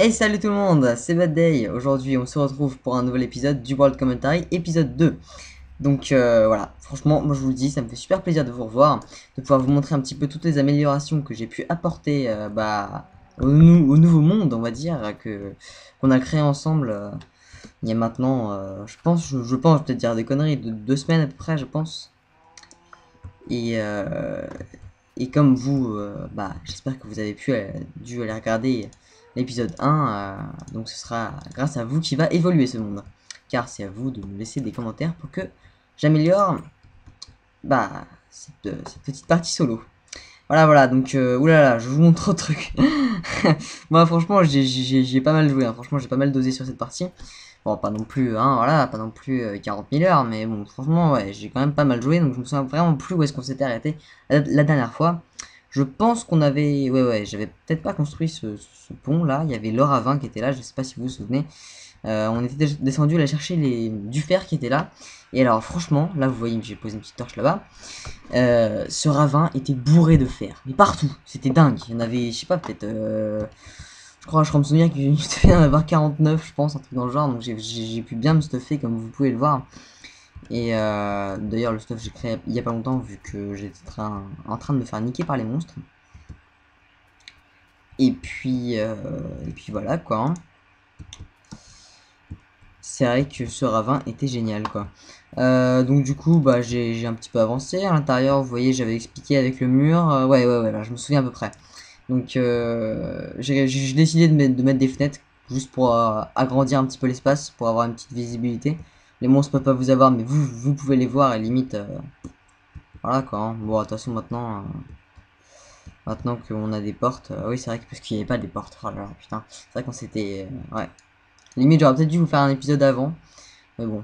Hey, salut tout le monde, c'est Bad Day. Aujourd'hui on se retrouve pour un nouvel épisode du World Commentary, épisode 2. Donc voilà, franchement moi je vous le dis, ça me fait super plaisir de vous revoir, de pouvoir vous montrer un petit peu toutes les améliorations que j'ai pu apporter au nouveau monde, on va dire, qu'on a créé ensemble il y a maintenant, je pense peut-être dire des conneries, de 2 semaines à peu près je pense. Et, euh, et comme vous, j'espère que vous avez dû aller regarder l'épisode 1, donc ce sera grâce à vous qui va évoluer ce monde. Car c'est à vous de me laisser des commentaires pour que j'améliore cette petite partie solo. Voilà, donc oulala, je vous montre trop de trucs. Moi franchement j'ai pas mal joué, hein. Franchement j'ai pas mal dosé sur cette partie. Bon, pas non plus, hein, voilà, pas non plus 40 000 heures, mais bon, franchement, ouais, j'ai quand même pas mal joué, donc je me souviens vraiment plus où est-ce qu'on s'était arrêté la dernière fois. Je pense qu'on avait, ouais, j'avais peut-être pas construit ce pont là, il y avait l'or à 20 qui était là, je sais pas si vous vous souvenez. On était descendu aller chercher du fer qui était là, et alors franchement, là vous voyez, j'ai posé une petite torche là-bas, ce ravin était bourré de fer, mais partout, c'était dingue, il y en avait, je sais pas, peut-être... je crois me souvenir qu'il devait y en avoir 49, je pense, un truc dans le genre. Donc j'ai pu bien me stuffer, comme vous pouvez le voir. Et d'ailleurs, le stuff j'ai créé il y a pas longtemps, vu que j'étais en train de me faire niquer par les monstres. Et puis voilà quoi, hein. C'est vrai que ce ravin était génial quoi. Donc du coup, j'ai un petit peu avancé. À l'intérieur, vous voyez, j'avais expliqué avec le mur. Ouais, là, je me souviens à peu près. Donc j'ai décidé de mettre des fenêtres juste pour agrandir un petit peu l'espace, pour avoir une petite visibilité. Les monstres peuvent pas vous avoir, mais vous pouvez les voir et limite... voilà quoi, hein. Bon, de toute façon maintenant qu'on a des portes... oui, c'est vrai que parce qu'il n'y avait pas des portes. Oh là là, putain. C'est vrai qu'on s'était... ouais. Limite, j'aurais peut-être dû vous faire un épisode avant. Mais bon,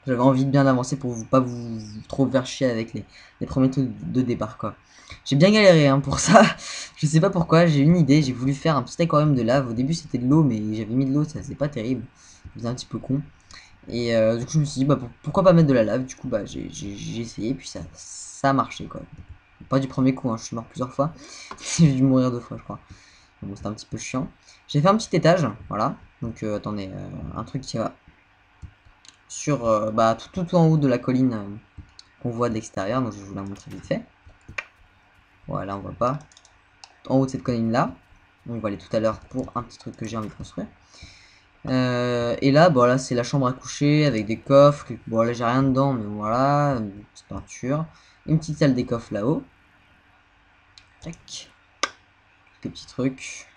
j'avais envie de bien avancer pour pas vous trop faire chier avec les premiers trucs de départ quoi. J'ai bien galéré hein, pour ça. Je sais pas pourquoi, j'ai une idée, j'ai voulu faire un petit aquarium de lave. Au début c'était de l'eau, mais j'avais mis de l'eau, ça c'est pas terrible. C'était un petit peu con. Et du coup je me suis dit pourquoi pas mettre de la lave. Du coup j'ai essayé, puis ça a marché quoi. Pas du premier coup, hein, je suis mort plusieurs fois. J'ai dû mourir 2 fois je crois. Bon c'était un petit peu chiant. J'ai fait un petit étage, voilà. Donc attendez, un truc qui va sur tout en haut de la colline qu'on voit de l'extérieur, donc je vais vous la montrer vite fait. Voilà, on voit pas. En haut de cette colline là, on va aller tout à l'heure pour un petit truc que j'ai envie de construire. Et là, bon là c'est la chambre à coucher avec des coffres. Bon là j'ai rien dedans, mais voilà, une petite peinture, une petite salle des coffres là-haut. Tac, quelques petits trucs.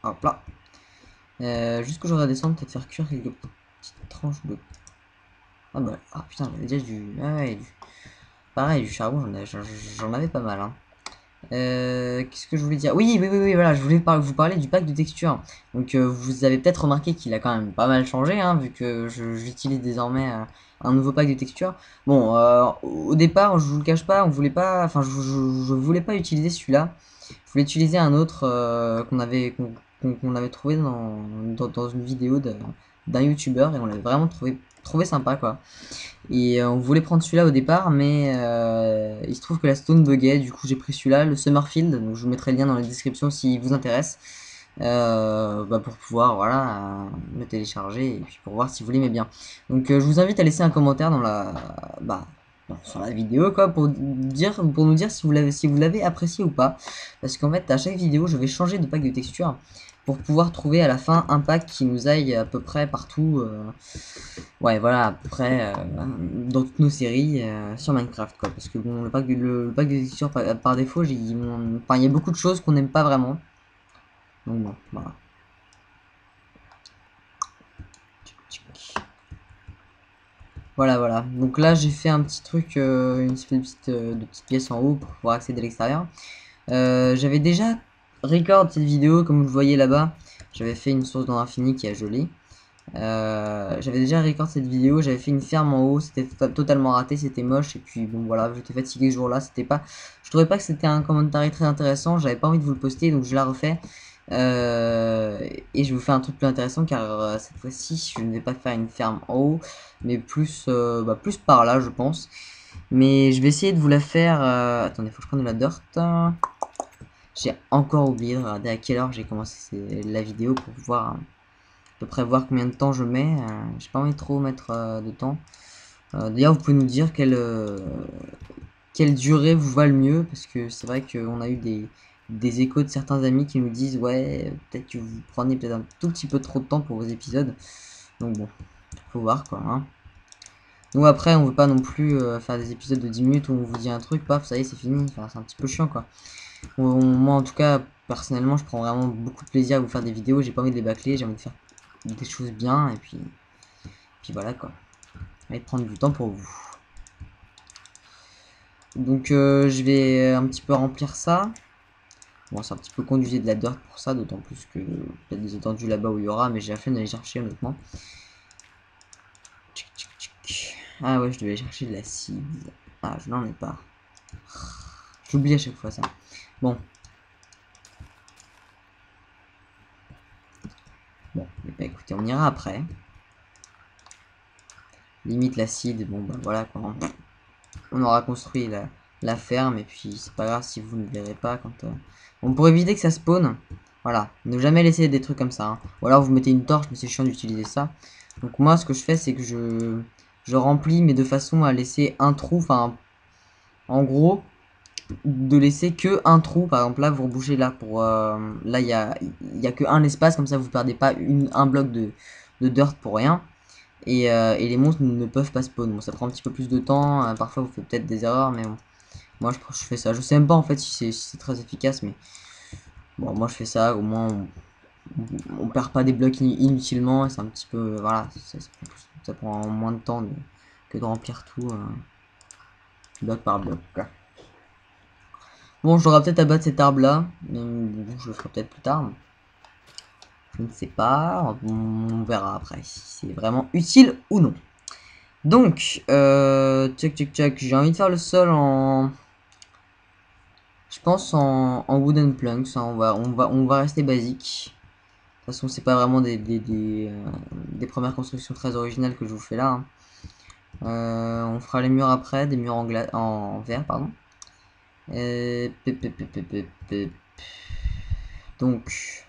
Hop là. Juste que je redescendre, peut-être faire cuire quelques petites tranches de... ah putain, j'avais déjà pareil, du charbon, j'en avais pas mal, hein. Qu'est-ce que je voulais dire? Oui, voilà, je voulais vous parler du pack de texture. Donc, vous avez peut-être remarqué qu'il a quand même pas mal changé, hein, vu que j'utilise désormais un nouveau pack de texture. Bon, au départ, je vous le cache pas, on voulait pas, enfin, je voulais pas utiliser celui-là. Je voulais utiliser un autre qu'on avait trouvé dans une vidéo d'un youtubeur et on l'avait vraiment trouvé sympa, quoi. Et on voulait prendre celui-là au départ, mais il se trouve que la stone buguait, du coup j'ai pris celui-là, le Summerfield, donc je vous mettrai le lien dans la description s'il vous intéresse, pour pouvoir voilà, le télécharger et puis pour voir si vous l'aimez bien. Donc je vous invite à laisser un commentaire sur la vidéo quoi, pour nous dire si vous l'avez apprécié ou pas, parce qu'en fait à chaque vidéo je vais changer de pack de texture pour pouvoir trouver à la fin un pack qui nous aille à peu près partout. Ouais, voilà, à peu près dans toutes nos séries sur Minecraft, quoi. Parce que bon, le pack de textures par défaut, enfin, il y a beaucoup de choses qu'on n'aime pas vraiment. Donc bon, voilà. Voilà. Donc là, j'ai fait un petit truc, une espèce de petite pièce en haut pour pouvoir accéder à l'extérieur. J'avais déjà record cette vidéo, comme vous le voyez là-bas. J'avais fait une source dans l'infini qui a gelé. J'avais déjà record cette vidéo, j'avais fait une ferme en haut, c'était totalement raté, c'était moche, et puis bon voilà, j'étais fatigué ce jour-là, je trouvais pas que c'était un commentaire très intéressant, j'avais pas envie de vous le poster, donc je la refais, et je vous fais un truc plus intéressant, car cette fois-ci, je ne vais pas faire une ferme en haut, mais plus par là, je pense, mais je vais essayer de vous la faire, attendez, faut que je prenne de la dirt, J'ai encore oublié de regarder à quelle heure j'ai commencé la vidéo pour voir à peu près voir combien de temps je mets. J'ai pas envie de trop mettre de temps. D'ailleurs, vous pouvez nous dire quelle durée vous va le mieux, parce que c'est vrai qu'on a eu des échos de certains amis qui nous disent ouais, peut-être que vous prenez peut-être un tout petit peu trop de temps pour vos épisodes. Donc bon, faut voir quoi. Hein. Nous après, on veut pas non plus faire des épisodes de 10 minutes où on vous dit un truc, paf, ça y est, c'est fini. Enfin, c'est un petit peu chiant quoi. Moi en tout cas, personnellement, je prends vraiment beaucoup de plaisir à vous faire des vidéos. J'ai pas envie de les bâcler, j'ai envie de faire des choses bien et puis voilà quoi. Et prendre du temps pour vous. Donc je vais un petit peu remplir ça. Bon, c'est un petit peu conduisé de la dirt pour ça, d'autant plus que il y a des étendues là-bas où il y aura, mais j'ai la flemme d'aller chercher honnêtement. Ah ouais, je devais chercher de l'acide. Ah, je n'en ai pas. J'oublie à chaque fois ça. Bon. Bon, bah, écoutez, on ira après. Limite l'acide, bon bah voilà quoi. On aura construit la ferme et puis c'est pas grave si vous ne verrez pas quand... Bon, pour éviter que ça spawn, voilà, ne jamais laisser des trucs comme ça. Hein. Ou alors vous mettez une torche, mais c'est chiant d'utiliser ça. Donc moi ce que je fais c'est que je remplis mais de façon à laisser un trou, enfin en gros de laisser que un trou. Par exemple là vous rebouchez là pour... là y a que un espace, comme ça vous perdez pas un bloc de dirt pour rien. Et les monstres ne peuvent pas spawn. Bon, ça prend un petit peu plus de temps, parfois vous faites peut-être des erreurs, mais bon. Moi je fais ça. Je sais même pas en fait si c'est très efficace, mais bon, moi je fais ça. Au moins on perd pas des blocs inutilement. C'est un petit peu. Voilà, ça prend moins de temps que de remplir tout bloc par bloc. Quoi. Bon, j'aurai peut-être à battre cet arbre là, mais je le ferai peut-être plus tard. Je ne sais pas. On verra après si c'est vraiment utile ou non. Donc, check. J'ai envie de faire le sol en. Je pense en wooden planks. Hein, on va rester basique. De toute façon, c'est pas vraiment des premières constructions très originales que je vous fais là. Hein. On fera les murs après, des murs en verre, pardon. Donc,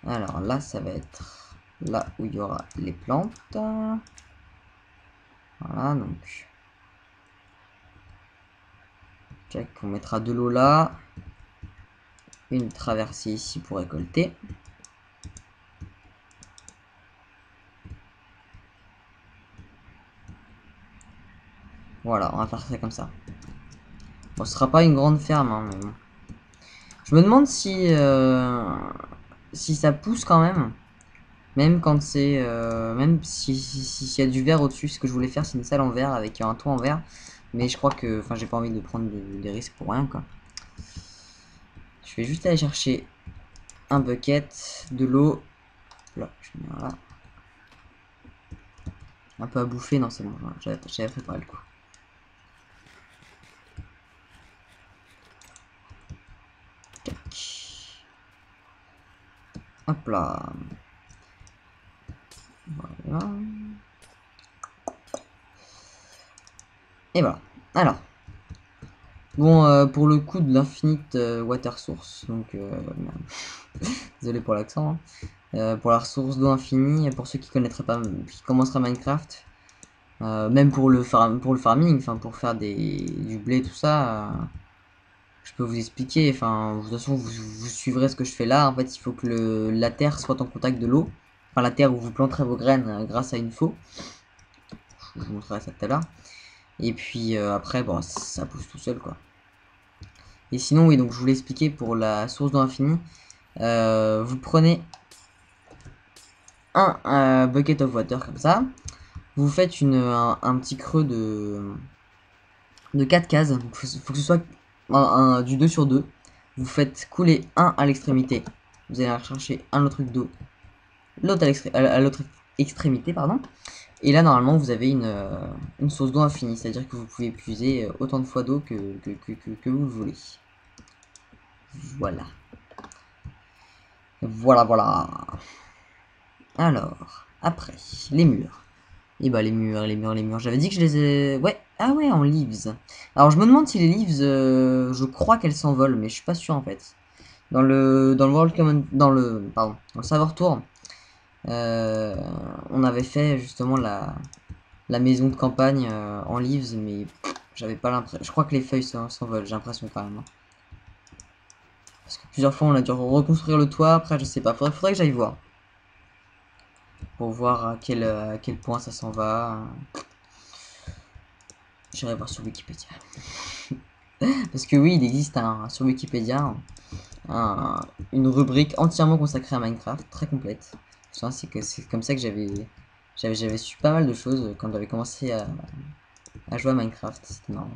alors là, ça va être là où il y aura les plantes. Voilà, donc. Check, on mettra de l'eau là. Une traversée ici pour récolter. Voilà, on va faire ça comme ça. Bon, ce sera pas une grande ferme, hein, mais bon. Je me demande si ça pousse quand même. Même quand c'est... même s'il y a du verre au-dessus. Ce que je voulais faire, c'est une salle en verre avec un toit en verre. Mais je crois que... Enfin, j'ai pas envie de prendre des risques pour rien, quoi. Je vais juste aller chercher un bucket, de l'eau. Là, je mets là. Un peu à bouffer, non c'est bon, j'avais préparé le coup. Hop là. Voilà. Et voilà. Alors. Bon, pour le coup de l'infinite water source, donc désolé pour l'accent, hein. Pour la ressource d'eau infinie, pour ceux qui connaîtraient pas, qui commenceraient Minecraft, même pour le farming, enfin pour faire du blé, tout ça, je peux vous expliquer. Enfin, de toute façon, vous suivrez ce que je fais là. En fait, il faut que la terre soit en contact de l'eau, enfin la terre où vous planterez vos graines grâce à une faux. Je vous montrerai ça tout à l'heure. Et puis après, bon, ça pousse tout seul quoi. Et sinon, oui, donc je voulais expliquer pour la source d'eau infinie. Vous prenez un bucket of water comme ça. Vous faites un petit creux de 4 cases. Il faut que ce soit du 2 sur 2. Vous faites couler un à l'extrémité. Vous allez rechercher un autre truc d'eau. L'autre à l'autre extrémité, pardon. Et là, normalement, vous avez une source d'eau infinie. C'est-à-dire que vous pouvez épuiser autant de fois d'eau que vous le voulez. Voilà. Voilà. Alors, après, les murs. Et bah les murs. J'avais dit que je les ai... Ouais, Ah ouais, en leaves. Alors je me demande si les leaves, je crois qu'elles s'envolent, mais je suis pas sûr en fait. Dans le World Common, pardon, dans le serveur tour, euh, on avait fait justement la maison de campagne en leaves, mais j'avais pas l'impression. Je crois que les feuilles s'envolent, j'ai l'impression quand même, hein. Parce que plusieurs fois on a dû reconstruire le toit, après je sais pas, faudrait que j'aille voir. Pour voir à quel point ça s'en va. J'irai voir sur Wikipédia. Parce que oui, il existe sur Wikipédia une rubrique entièrement consacrée à Minecraft, très complète. C'est comme ça que j'avais su pas mal de choses quand j'avais commencé à jouer à Minecraft. C'était marrant.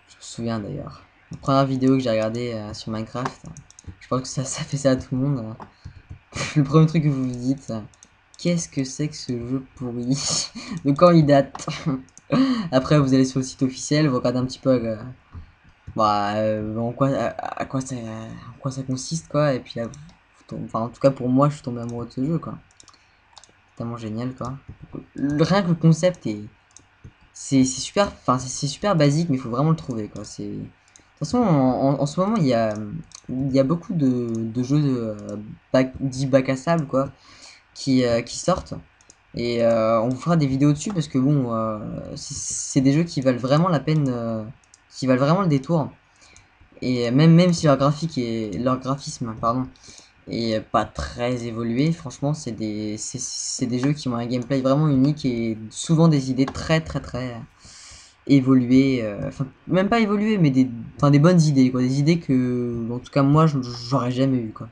Je me souviens d'ailleurs. La première vidéo que j'ai regardée sur Minecraft, je pense que ça fait ça à tout le monde. Le premier truc que vous vous dites, qu'est-ce que c'est que ce jeu pourri? De quand il date? Après, vous allez sur le site officiel, vous regardez un petit peu en quoi ça consiste, quoi. Et puis là, enfin, en tout cas, pour moi, je suis tombé amoureux de ce jeu, quoi. C'est tellement génial, quoi. Rien que le concept c'est super, enfin, c'est super basique, mais il faut vraiment le trouver, quoi. De toute façon, en ce moment, il y a beaucoup de jeux dits bac à sable, quoi, qui sortent. Et on vous fera des vidéos dessus parce que bon, c'est des jeux qui valent vraiment la peine, qui valent vraiment le détour. Et même si leur graphisme, pardon, est pas très évolué, franchement, c'est des jeux qui ont un gameplay vraiment unique et souvent des idées très évoluées. Enfin, même pas évoluées, mais enfin, des bonnes idées, quoi. Des idées que, en tout cas, moi, j'aurais jamais eu, quoi.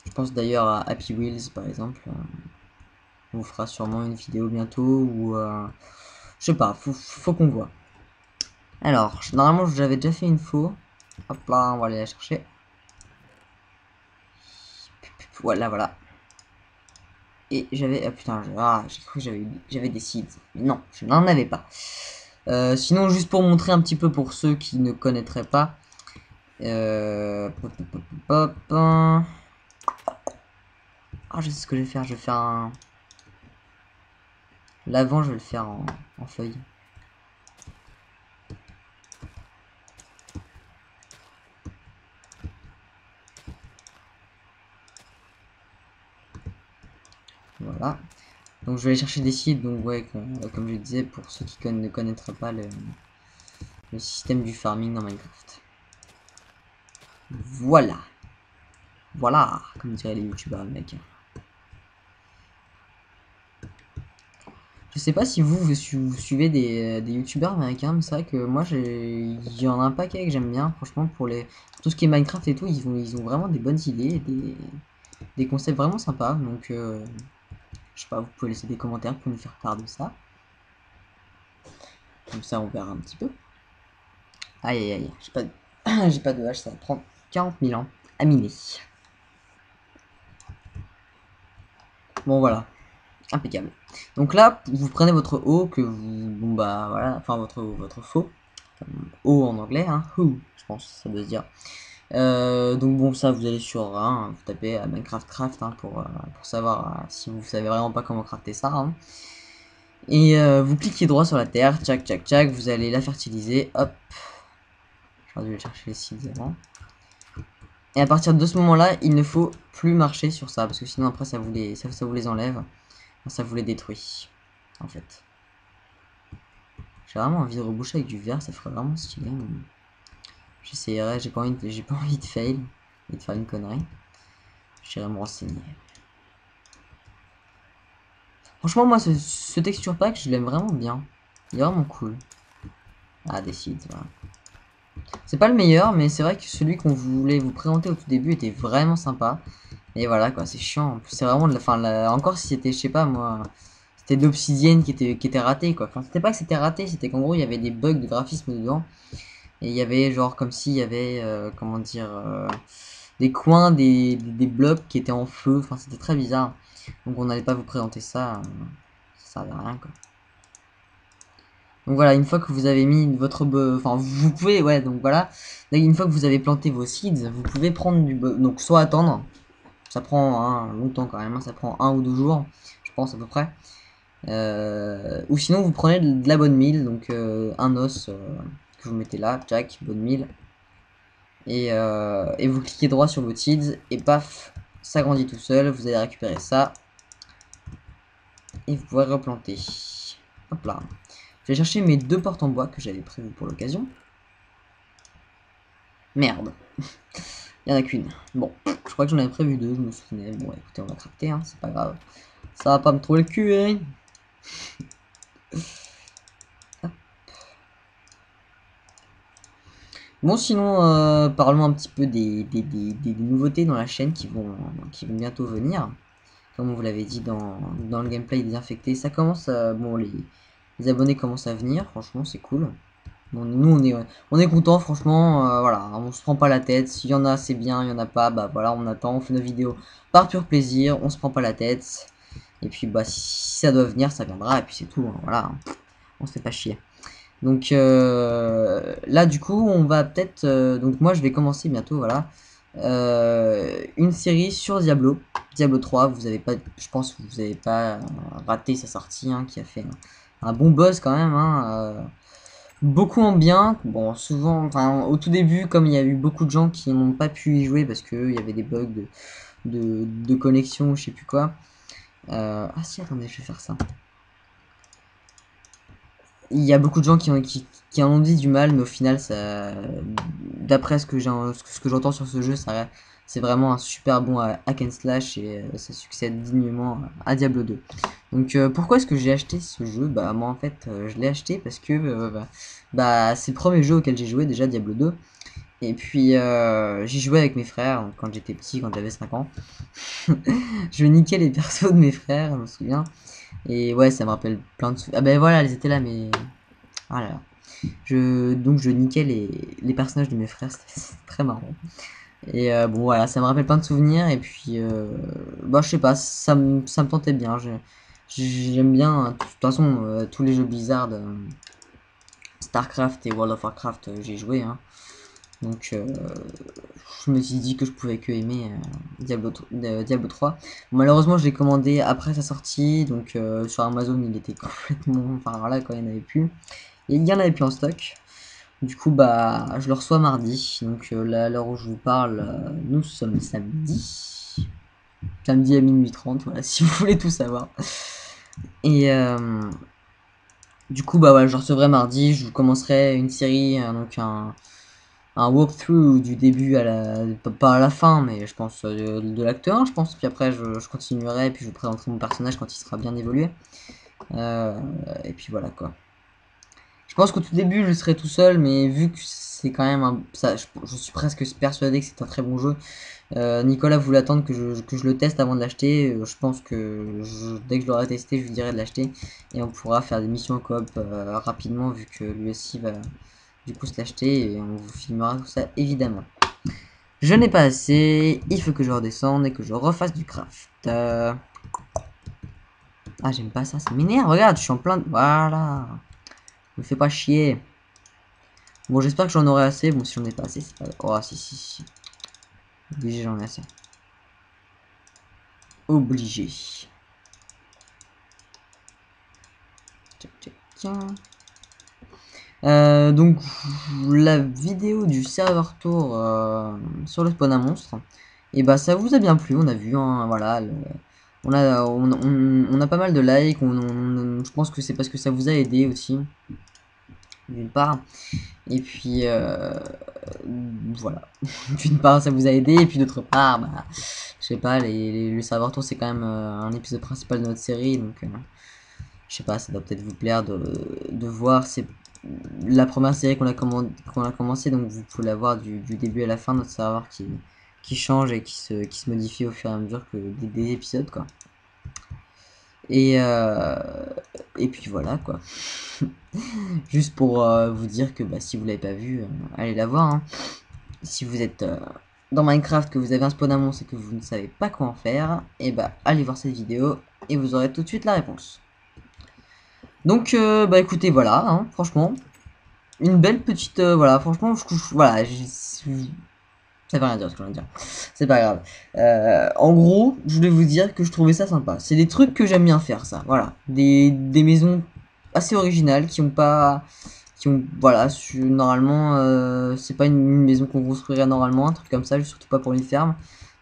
Je pense d'ailleurs à Happy Wheels, par exemple. On vous fera sûrement une vidéo bientôt ou je sais pas, faut qu'on voit. Alors, normalement j'avais déjà fait une faux. Hop là, on va aller la chercher. Voilà. Et j'avais, ah putain, j'ai cru que j'avais des seeds. Mais non, je n'en avais pas. Sinon, juste pour montrer un petit peu pour ceux qui ne connaîtraient pas. Ah, je sais ce que je vais faire. Je vais faire un. L'avant, je vais le faire en feuille. Voilà. Donc je vais aller chercher des sites, donc ouais, comme je disais, pour ceux qui ne connaîtraient pas le système du farming dans Minecraft. Voilà. Voilà, comme diraient les youtubeurs, mec. Je sais pas si vous suivez des youtubeurs américains, mais c'est vrai que moi, il y en a un paquet que j'aime bien, franchement, pour tout ce qui est Minecraft et tout, ils ont vraiment des bonnes idées, des concepts vraiment sympas, donc je sais pas, vous pouvez laisser des commentaires pour nous faire part de ça. Comme ça, on verra un petit peu. Aïe, j'ai pas de hache, ça va prendre 40 000 ans à miner. Bon, voilà, impeccable. Donc là, vous prenez votre eau que vous, bon bah voilà, enfin votre faux, eau en anglais, hein, who, je pense, ça veut se dire. Donc bon, ça, vous allez sur, hein, vous tapez Minecraft Craft hein, pour savoir si vous savez vraiment pas comment crafter ça. Hein. Et vous cliquez droit sur la terre, tchac, vous allez la fertiliser, hop. J'aurais dû chercher les seeds avant. Et à partir de ce moment-là, il ne faut plus marcher sur ça, parce que sinon après ça vous les enlève, ça vous les détruit, en fait. J'ai vraiment envie de reboucher avec du verre, ça ferait vraiment stylé. J'essayerai, j'ai pas envie de fail et de faire une connerie. J'irai me renseigner. Franchement, moi, ce texture pack, je l'aime vraiment bien. Il est vraiment cool. Ah, des seeds, voilà. C'est pas le meilleur, mais c'est vrai que celui qu'on voulait vous présenter au tout début était vraiment sympa. Et voilà, quoi, c'est chiant. En plus, c'est vraiment de la fin. Encore si c'était, je sais pas moi, c'était de l'obsidienne qui était raté, quoi. Enfin, c'était pas que c'était raté, c'était qu'en gros, il y avait des bugs de graphisme dedans. Et il y avait, genre, comme s'il y avait, comment dire, des coins, des blocs qui étaient en feu. Enfin, c'était très bizarre. Donc, on n'allait pas vous présenter ça. Ça servait à rien, quoi. Donc voilà, une fois que vous avez mis votre... Enfin, vous pouvez, ouais, donc voilà. Une fois que vous avez planté vos seeds, vous pouvez prendre donc soit attendre. Ça prend longtemps quand même, hein, ça prend 1 ou 2 jours. pense à peu près. Ou sinon vous prenez de la bonne mille, donc un os que vous mettez là, jack, bonne mille. Et vous cliquez droit sur vos seeds et paf, ça grandit tout seul. Vous allez récupérer ça et vous pouvez replanter. Hop là. Je vais chercher mes 2 portes en bois que j'avais prévues pour l'occasion. Merde. Il y en a qu'une. Bon, je crois que j'en avais prévu 2, je me souvenais. Bon, écoutez, on va crafter, hein, c'est pas grave. Ça va pas me trouver le cul, hein. Bon, sinon, parlons un petit peu des nouveautés dans la chaîne qui vont bientôt venir. Comme on vous l'avait dit dans le gameplay désinfecté, ça commence à... Bon, les abonnés commencent à venir, franchement, c'est cool. Bon, nous, on est content, franchement, voilà, on se prend pas la tête. S'il y en a, c'est bien, il y en a pas, bah voilà, on attend, on fait nos vidéos par pur plaisir, on se prend pas la tête. Et puis, bah, si ça doit venir, ça viendra, et puis c'est tout, hein, voilà, on se fait pas chier. Donc là du coup on va peut-être donc moi je vais commencer bientôt, voilà, une série sur Diablo 3. Vous avez pas, je pense que vous avez pas raté sa sortie, hein, qui a fait un bon buzz quand même, hein, beaucoup en bien. Bon, souvent, enfin au tout début, comme il y a eu beaucoup de gens qui n'ont pas pu y jouer parce que il y avait des bugs de connexion, je sais plus quoi. Ah si, attendez, je vais faire ça. Il y a beaucoup de gens qui en ont dit du mal, mais au final, ça, d'après ce que j'entends sur ce jeu, c'est vraiment un super bon hack and slash et ça succède dignement à Diablo 2. Donc pourquoi est-ce que j'ai acheté ce jeu? Bah moi en fait je l'ai acheté parce que bah, c'est le premier jeu auquel j'ai joué déjà, Diablo 2. Et puis j'y jouais avec mes frères quand j'étais petit, quand j'avais 5 ans. Je niquais les persos de mes frères, je me souviens. Et ouais, ça me rappelle plein de souvenirs. Ah ben voilà, ils étaient là, mais... Ah là là. Donc je niquais les personnages de mes frères, c'était très marrant. Et bon voilà, ça me rappelle plein de souvenirs. Et puis, bah je sais pas, ça me tentait bien. J'aime bien, hein. De toute façon, tous les jeux Blizzard, Starcraft et World of Warcraft, j'ai joué, hein. Donc je me suis dit que je pouvais que aimer Diablo 3. Malheureusement je l'ai commandé après sa sortie, donc sur Amazon il était complètement... Enfin voilà, quand il n'y en avait plus. Et il y en avait plus en stock. Du coup bah je le reçois mardi. Donc là à l'heure où je vous parle, nous sommes samedi. Samedi à minuit 30, voilà, si vous voulez tout savoir. Et du coup bah voilà, je le recevrai mardi, je vous commencerai une série, donc un walkthrough du début à la... pas à la fin, mais je pense de l'acte 1, je pense. Puis après, je continuerai, puis je vous présenterai mon personnage quand il sera bien évolué. Et puis voilà, quoi. Je pense qu'au tout début, je serai tout seul, mais vu que c'est quand même un... Ça, je suis presque persuadé que c'est un très bon jeu. Nicolas voulait attendre que je le teste avant de l'acheter. Je pense que dès que je l'aurai testé, je lui dirai de l'acheter. Et on pourra faire des missions en coop rapidement, vu que lui aussi va du coup se l'acheter. Et on vous filmera tout ça, évidemment. Je n'ai pas assez. Il faut que je redescende et que je refasse du craft. Ah, j'aime pas ça, ça m'énerve. Regarde, je suis en plein de... Voilà. Me fais pas chier. Bon, j'espère que j'en aurai assez. Bon, si j'en ai pas assez, c'est pas... Oh, si. Obligé, j'en ai assez. Obligé. Tiens. Donc la vidéo du serveur tour sur le spawn à monstre, et bah ça vous a bien plu, on a vu, hein, voilà, on a pas mal de likes, je pense que c'est parce que ça vous a aidé aussi, d'une part, et puis voilà, d'une part ça vous a aidé, et puis d'autre part, bah, je sais pas, le serveur tour c'est quand même un épisode principal de notre série, donc je sais pas, ça doit peut-être vous plaire de voir. C'est la première série qu'on a commencé, donc vous pouvez la voir du début à la fin, notre serveur qui change et qui se modifie au fur et à mesure que des épisodes, quoi. Et puis voilà, quoi. Juste pour vous dire que bah, si vous l'avez pas vu, allez la voir, hein. Si vous êtes dans Minecraft, que vous avez un spawn à monstre et que vous ne savez pas quoi en faire, et bah allez voir cette vidéo et vous aurez tout de suite la réponse. Donc bah écoutez, voilà, hein, franchement une belle petite voilà, franchement voilà, Ça veut rien dire ce que je viens de dire. C'est pas grave. En gros, je voulais vous dire que je trouvais ça sympa. C'est des trucs que j'aime bien faire, ça. Voilà. Des maisons assez originales qui ont pas. Qui ont. Voilà. Normalement, c'est pas une maison qu'on construirait normalement, un truc comme ça, surtout pas pour une ferme.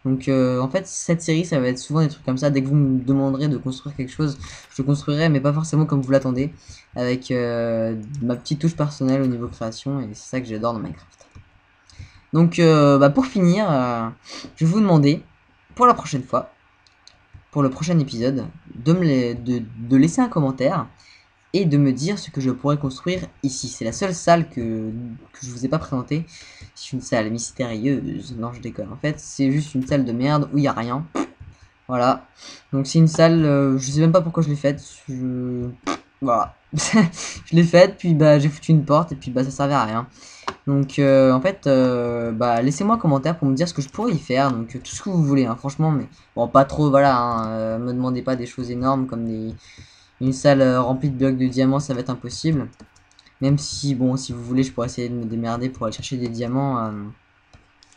Donc, en fait, cette série, ça va être souvent des trucs comme ça. Dès que vous me demanderez de construire quelque chose, je le construirai, mais pas forcément comme vous l'attendez. Avec ma petite touche personnelle au niveau création, et c'est ça que j'adore dans Minecraft. Donc, bah, pour finir, je vais vous demander, pour la prochaine fois, pour le prochain épisode, de laisser un commentaire et de me dire ce que je pourrais construire ici. C'est la seule salle que je vous ai pas présentée. C'est une salle mystérieuse. Non, je déconne. En fait, c'est juste une salle de merde où il n'y a rien. Voilà. Donc, c'est une salle, je sais même pas pourquoi je l'ai faite. Voilà. Je l'ai faite, puis bah, j'ai foutu une porte, et puis bah, ça servait à rien. Donc en fait, bah, laissez-moi un commentaire pour me dire ce que je pourrais y faire. Donc tout ce que vous voulez, hein, franchement, mais bon, pas trop, voilà, hein, me demandez pas des choses énormes comme une salle remplie de blocs de diamants, ça va être impossible. Même si, bon, si vous voulez, je pourrais essayer de me démerder pour aller chercher des diamants.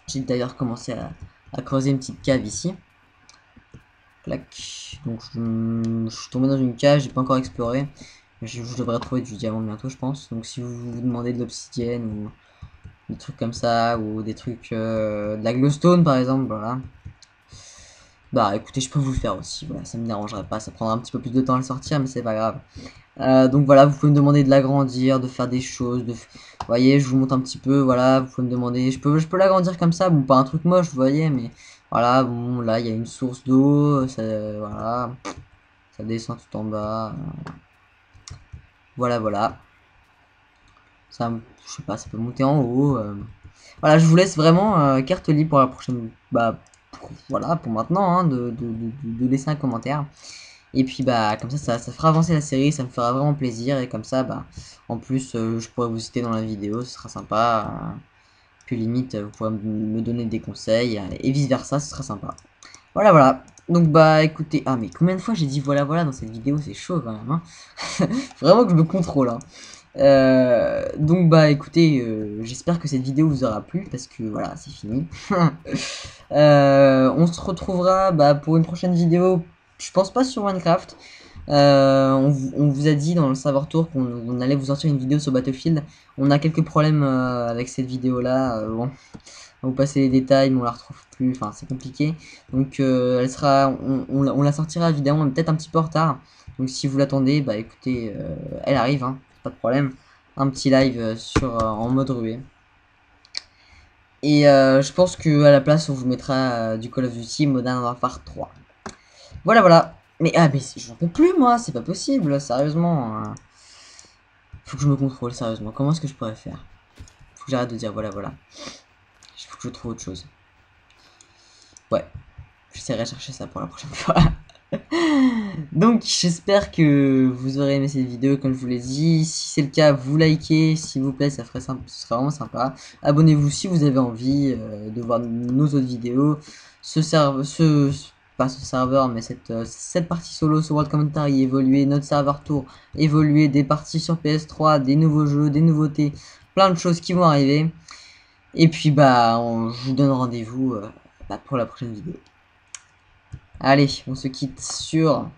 J'ai d'ailleurs commencé à creuser une petite cave ici. Clac. Donc je suis tombé dans une cave, j'ai pas encore exploré. Je devrais trouver du diamant bientôt, je pense. Donc si vous vous demandez de l'obsidienne ou des trucs comme ça, ou des trucs, de la glowstone par exemple, voilà. Bah écoutez, je peux vous le faire aussi, voilà, ça me dérangerait pas, ça prendra un petit peu plus de temps à le sortir, mais c'est pas grave. Donc voilà, vous pouvez me demander de l'agrandir, de faire des choses, vous voyez, je vous montre un petit peu, voilà, vous pouvez me demander, je peux l'agrandir comme ça, bon, pas un truc moche, vous voyez, mais voilà, bon, là, il y a une source d'eau, ça, voilà, ça descend tout en bas, voilà, voilà. Ça, je sais pas, ça peut monter en haut, voilà, je vous laisse vraiment carte libre pour la prochaine. Bah, voilà, pour maintenant, hein, de laisser un commentaire. Et puis, bah, comme ça fera avancer la série, ça me fera vraiment plaisir. Et comme ça, bah, en plus, je pourrais vous citer dans la vidéo, ce sera sympa. Puis, limite, vous pourrez me donner des conseils. Et vice versa, ce sera sympa. Voilà, voilà. Donc, bah, écoutez. Ah, mais combien de fois j'ai dit voilà, voilà dans cette vidéo, c'est chaud quand même, hein. Vraiment que je me contrôle, hein. Donc bah écoutez, j'espère que cette vidéo vous aura plu parce que voilà, c'est fini. On se retrouvera bah, pour une prochaine vidéo, je pense pas sur Minecraft. On vous a dit dans le serveur tour qu'on allait vous sortir une vidéo sur Battlefield. On a quelques problèmes avec cette vidéo là. Bon, on va vous passer les détails, mais on la retrouve plus. Enfin, c'est compliqué. Donc, elle sera, on la sortira évidemment, mais peut-être un petit peu en retard. Donc, si vous l'attendez, bah écoutez, elle arrive, hein, pas de problème. Un petit live en mode ruée. Et je pense que à la place, on vous mettra du Call of Duty Modern Warfare 3. Voilà, voilà. Mais ah, mais j'en peux plus, moi, c'est pas possible, sérieusement. Faut que je me contrôle, sérieusement. Comment est-ce que je pourrais faire? Faut que j'arrête de dire voilà, voilà. Il faut que je trouve autre chose. Ouais, j'essaierai de chercher ça pour la prochaine fois. Donc, j'espère que vous aurez aimé cette vidéo, comme je vous l'ai dit. Si c'est le cas, vous likez, s'il vous plaît, ça ferait sympa, ce serait vraiment sympa. Abonnez-vous si vous avez envie de voir nos autres vidéos. Pas ce serveur, mais cette partie solo sur World Commentary évoluer, notre serveur tour évoluer, des parties sur PS3, des nouveaux jeux, des nouveautés, plein de choses qui vont arriver. Et puis, bah, je vous donne rendez-vous bah, pour la prochaine vidéo. Allez, on se quitte sur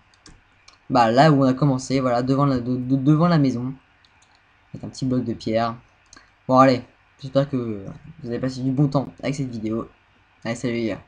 bah, là où on a commencé, voilà, devant la maison. Avec un petit bloc de pierre. Bon, allez, j'espère que vous avez passé du bon temps avec cette vidéo. Allez, salut les gars.